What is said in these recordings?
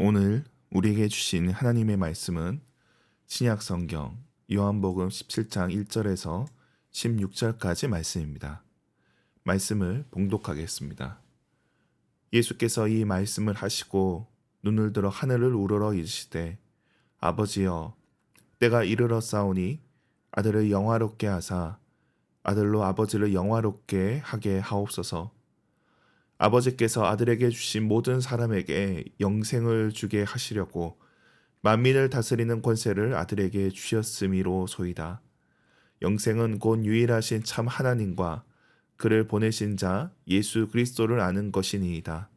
오늘 우리에게 주신 하나님의 말씀은 신약 성경 요한복음 17장 1절에서 16절까지 말씀입니다. 말씀을 봉독하겠습니다. 예수께서 이 말씀을 하시고 눈을 들어 하늘을 우러러 이르시되 아버지여 때가 이르렀사오니 아들을 영화롭게 하사 아들로 아버지를 영화롭게 하게 하옵소서. 아버지께서 아들에게 주신 모든 사람에게 영생을 주게 하시려고 만민을 다스리는 권세를 아들에게 주셨음이로소이다. 영생은 곧 유일하신 참 하나님과 그를 보내신 자 예수 그리스도를 아는 것이니이다.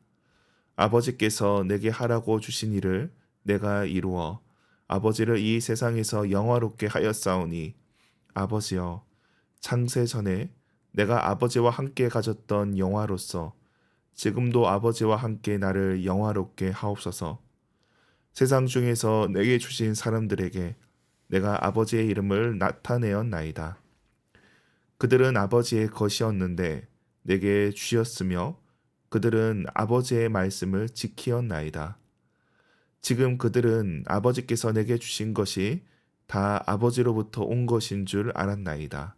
아버지께서 내게 하라고 주신 일을 내가 이루어 아버지를 이 세상에서 영화롭게 하였사오니 아버지여 창세 전에 내가 아버지와 함께 가졌던 영화로서 지금도 아버지와 함께 나를 영화롭게 하옵소서. 세상 중에서 내게 주신 사람들에게 내가 아버지의 이름을 나타내었나이다. 그들은 아버지의 것이었는데 내게 주셨으며 그들은 아버지의 말씀을 지키었나이다. 지금 그들은 아버지께서 내게 주신 것이 다 아버지로부터 온 것인 줄 알았나이다.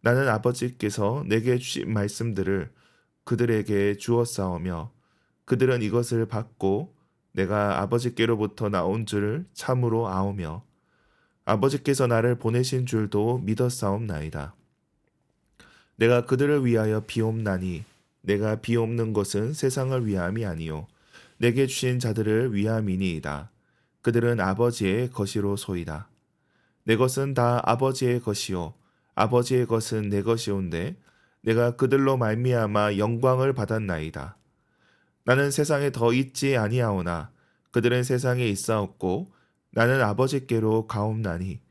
나는 아버지께서 내게 주신 말씀들을 그들에게 주었사오며 그들은 이것을 받고 내가 아버지께로부터 나온 줄을 참으로 아오며 아버지께서 나를 보내신 줄도 믿었사옵나이다. 내가 그들을 위하여 비옵나니 내가 비옵는 것은 세상을 위함이 아니요 내게 주신 자들을 위함이니이다. 그들은 아버지의 것이로소이다. 내 것은 다 아버지의 것이요 아버지의 것은 내 것이온데 내가 그들로 말미암아 영광을 받았나이다. 나는 세상에 더 있지 아니하오나 그들은 세상에 있사옵고 나는 아버지께로 가옵나니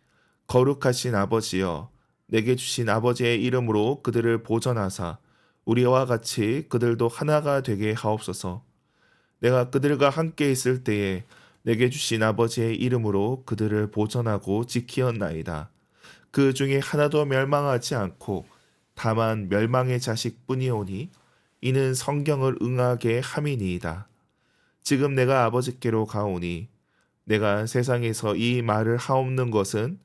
거룩하신 아버지여 내게 주신 아버지의 이름으로 그들을 보전하사 우리와 같이 그들도 하나가 되게 하옵소서. 내가 그들과 함께 있을 때에 내게 주신 아버지의 이름으로 그들을 보전하고 지키었나이다. 그 중에 하나도 멸망하지 않고 다만 멸망의 자식뿐이오니 이는 성경을 응하게 함이니이다. 지금 내가 아버지께로 가오니 내가 세상에서 이 말을 하옵는 것은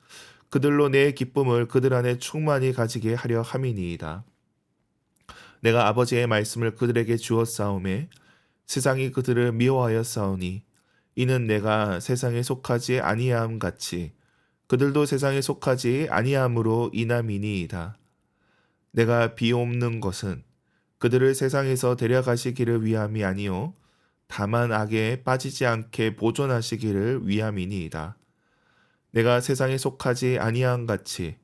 그들로 내 기쁨을 그들 안에 충만히 가지게 하려 함이니이다. 내가 아버지의 말씀을 그들에게 주었사오매 세상이 그들을 미워하였사오니 이는 내가 세상에 속하지 아니함 같이 그들도 세상에 속하지 아니함으로 인함이니이다. 내가 비옵는 것은 그들을 세상에서 데려가시기를 위함이 아니요 다만 악에 빠지지 않게 보존하시기를 위함이니이다. 내가 세상에 속하지 아니함 같이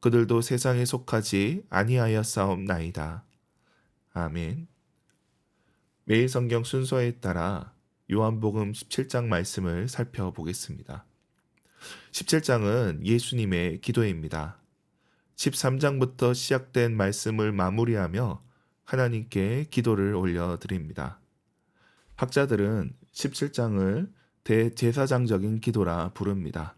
그들도 세상에 속하지 아니하였사옵나이다. 아멘. 매일 성경 순서에 따라 요한복음 17장 말씀을 살펴보겠습니다. 17장은 예수님의 기도입니다. 13장부터 시작된 말씀을 마무리하며 하나님께 기도를 올려드립니다. 학자들은 17장을 대제사장적인 기도라 부릅니다.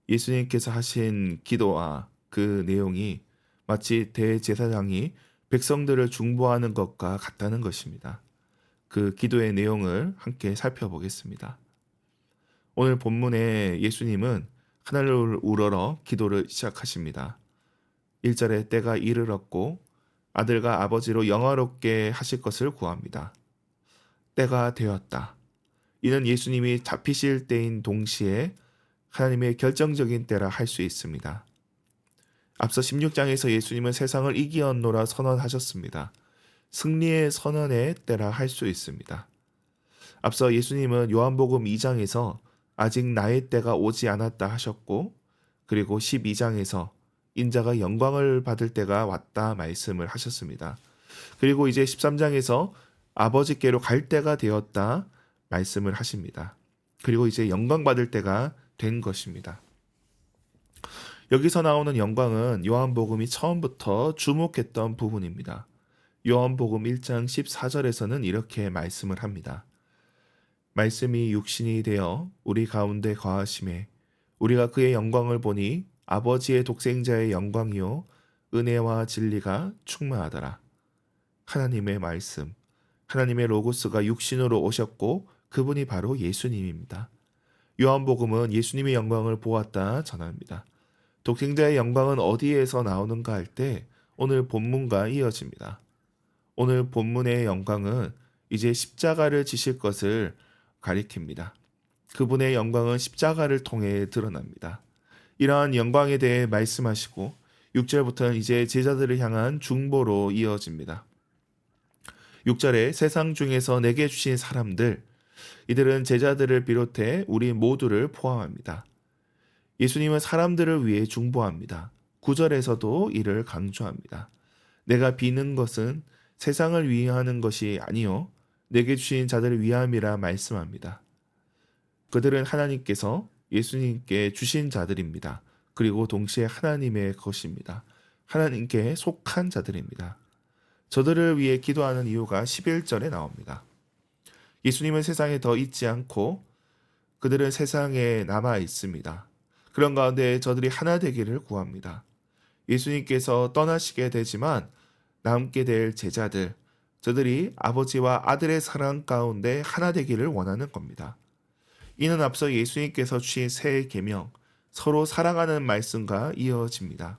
예수님께서 하신 기도와 그 내용이 마치 대제사장이 백성들을 중보하는 것과 같다는 것입니다. 그 기도의 내용을 함께 살펴보겠습니다. 오늘 본문에 예수님은 하늘을 우러러 기도를 시작하십니다. 1절에 때가 이르렀고 아들과 아버지로 영화롭게 하실 것을 구합니다. 때가 되었다. 이는 예수님이 잡히실 때인 동시에 하나님의 결정적인 때라 할 수 있습니다. 앞서 16장에서 예수님은 세상을 이기었노라 선언하셨습니다. 승리의 선언의 때라 할 수 있습니다. 앞서 예수님은 요한복음 2장에서 아직 나의 때가 오지 않았다 하셨고 그리고 12장에서 인자가 영광을 받을 때가 왔다 말씀을 하셨습니다. 그리고 이제 13장에서 아버지께로 갈 때가 되었다 말씀을 하십니다. 그리고 이제 영광 받을 때가 된 것입니다. 여기서 나오는 영광은 요한복음이 처음부터 주목했던 부분입니다. 요한복음 1장 14절에서는 이렇게 말씀을 합니다. 말씀이 육신이 되어 우리 가운데 거하심에 우리가 그의 영광을 보니 아버지의 독생자의 영광이요 은혜와 진리가 충만하더라. 하나님의 말씀, 하나님의 로고스가 육신으로 오셨고 그분이 바로 예수님입니다. 요한복음은 예수님의 영광을 보았다 전합니다. 독생자의 영광은 어디에서 나오는가 할 때 오늘 본문과 이어집니다. 오늘 본문의 영광은 이제 십자가를 지실 것을 가리킵니다. 그분의 영광은 십자가를 통해 드러납니다. 이러한 영광에 대해 말씀하시고 6절부터는 이제 제자들을 향한 중보로 이어집니다. 6절에 세상 중에서 내게 주신 사람들, 이들은 제자들을 비롯해 우리 모두를 포함합니다. 예수님은 사람들을 위해 중보합니다. 9절에서도 이를 강조합니다. 내가 비는 것은 세상을 위하는 것이 아니요 내게 주신 자들을 위함이라 말씀합니다. 그들은 하나님께서 예수님께 주신 자들입니다. 그리고 동시에 하나님의 것입니다. 하나님께 속한 자들입니다. 저들을 위해 기도하는 이유가 11절에 나옵니다. 예수님은 세상에 더 있지 않고 그들은 세상에 남아 있습니다. 그런 가운데 저들이 하나 되기를 구합니다. 예수님께서 떠나시게 되지만 남게 될 제자들, 저들이 아버지와 아들의 사랑 가운데 하나 되기를 원하는 겁니다. 이는 앞서 예수님께서 주신 새 계명, 서로 사랑하는 말씀과 이어집니다.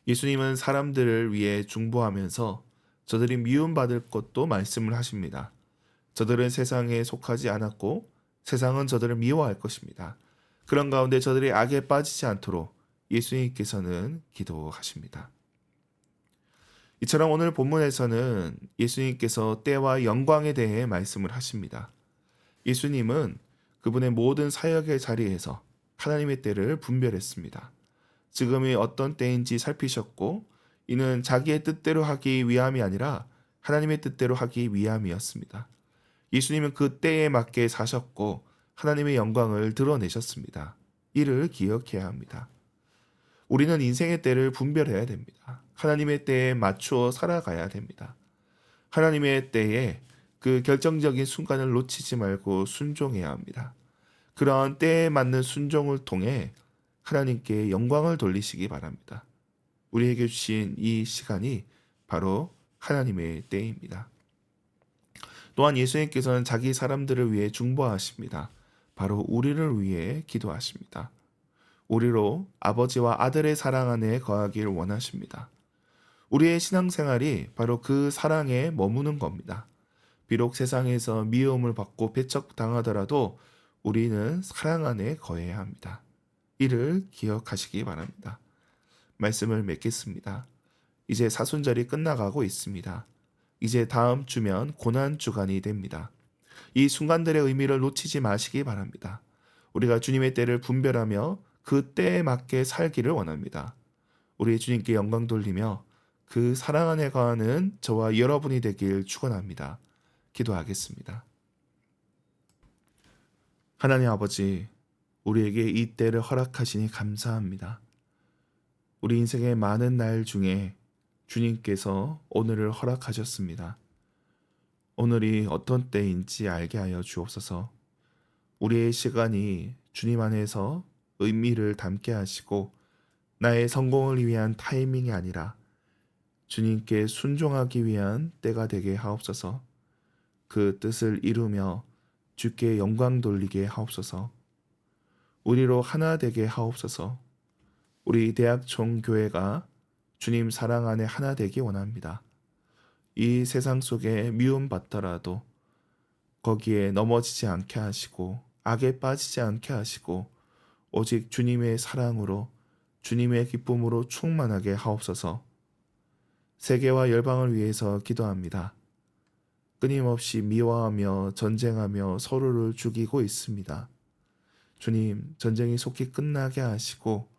예수님은 사람들을 위해 중보하면서 저들이 미움받을 것도 말씀을 하십니다. 저들은 세상에 속하지 않았고 세상은 저들을 미워할 것입니다. 그런 가운데 저들이 악에 빠지지 않도록 예수님께서는 기도하십니다. 이처럼 오늘 본문에서는 예수님께서 때와 영광에 대해 말씀을 하십니다. 예수님은 그분의 모든 사역의 자리에서 하나님의 때를 분별했습니다. 지금이 어떤 때인지 살피셨고 이는 자기의 뜻대로 하기 위함이 아니라 하나님의 뜻대로 하기 위함이었습니다. 예수님은 그 때에 맞게 사셨고 하나님의 영광을 드러내셨습니다. 이를 기억해야 합니다. 우리는 인생의 때를 분별해야 됩니다. 하나님의 때에 맞추어 살아가야 됩니다. 하나님의 때에 그 결정적인 순간을 놓치지 말고 순종해야 합니다. 그러한 때에 맞는 순종을 통해 하나님께 영광을 돌리시기 바랍니다. 우리에게 주신 이 시간이 바로 하나님의 때입니다. 또한 예수님께서는 자기 사람들을 위해 중보하십니다. 바로 우리를 위해 기도하십니다. 우리로 아버지와 아들의 사랑 안에 거하길 원하십니다. 우리의 신앙생활이 바로 그 사랑에 머무는 겁니다. 비록 세상에서 미움을 받고 배척당하더라도 우리는 사랑 안에 거해야 합니다. 이를 기억하시기 바랍니다. 말씀을 맺겠습니다. 이제 사순절이 끝나가고 있습니다. 이제 다음 주면 고난주간이 됩니다. 이 순간들의 의미를 놓치지 마시기 바랍니다. 우리가 주님의 때를 분별하며 그 때에 맞게 살기를 원합니다. 우리 주님께 영광 돌리며 그 사랑 안에 거하는 저와 여러분이 되길 축원합니다. 기도하겠습니다. 하나님 아버지, 우리에게 이 때를 허락하시니 감사합니다. 우리 인생의 많은 날 중에 주님께서 오늘을 허락하셨습니다. 오늘이 어떤 때인지 알게 하여 주옵소서. 우리의 시간이 주님 안에서 의미를 담게 하시고 나의 성공을 위한 타이밍이 아니라 주님께 순종하기 위한 때가 되게 하옵소서. 그 뜻을 이루며 주께 영광 돌리게 하옵소서. 우리로 하나 되게 하옵소서. 우리 대학총 교회가 주님 사랑 안에 하나 되기 원합니다. 이 세상 속에 미움받더라도 거기에 넘어지지 않게 하시고 악에 빠지지 않게 하시고 오직 주님의 사랑으로 주님의 기쁨으로 충만하게 하옵소서. 세계와 열방을 위해서 기도합니다. 끊임없이 미워하며 전쟁하며 서로를 죽이고 있습니다. 주님, 전쟁이 속히 끝나게 하시고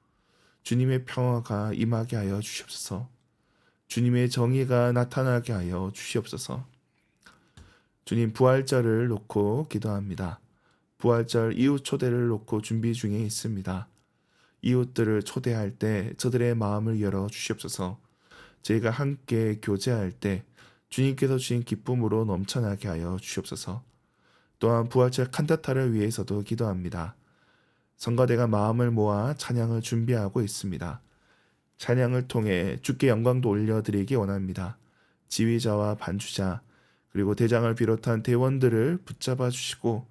주님의 평화가 임하게 하여 주시옵소서. 주님의 정의가 나타나게 하여 주시옵소서. 주님, 부활절을 놓고 기도합니다. 부활절 이웃 초대를 놓고 준비 중에 있습니다. 이웃들을 초대할 때 저들의 마음을 열어 주시옵소서. 저희가 함께 교제할 때 주님께서 주신 기쁨으로 넘쳐나게 하여 주시옵소서. 또한 부활절 칸타타를 위해서도 기도합니다. 성가대가 마음을 모아 찬양을 준비하고 있습니다. 찬양을 통해 주께 영광도 올려드리기 원합니다. 지휘자와 반주자, 그리고 대장을 비롯한 대원들을 붙잡아 주시고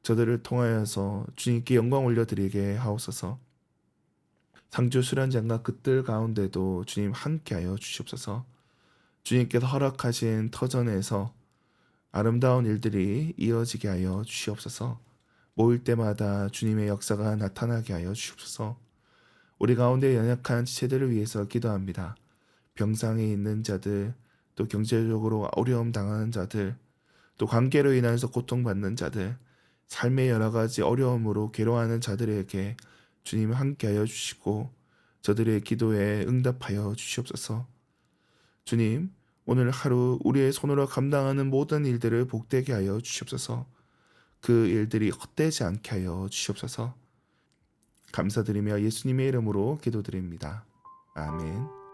저들을 통하여서 주님께 영광 올려드리게 하옵소서. 상주 수련장과 그 뜰 가운데도 주님 함께하여 주시옵소서. 주님께서 허락하신 터전에서 아름다운 일들이 이어지게 하여 주시옵소서. 모일 때마다 주님의 역사가 나타나게 하여 주시옵소서. 우리 가운데 연약한 지체들을 위해서 기도합니다. 병상에 있는 자들, 또 경제적으로 어려움 당하는 자들, 또 관계로 인해서 고통받는 자들, 삶의 여러 가지 어려움으로 괴로워하는 자들에게 주님 함께하여 주시고 저들의 기도에 응답하여 주시옵소서. 주님, 오늘 하루 우리의 손으로 감당하는 모든 일들을 복되게 하여 주시옵소서. 그 일들이 헛되지 않게 하여 주시옵소서. 감사드리며 예수님의 이름으로 기도드립니다. 아멘.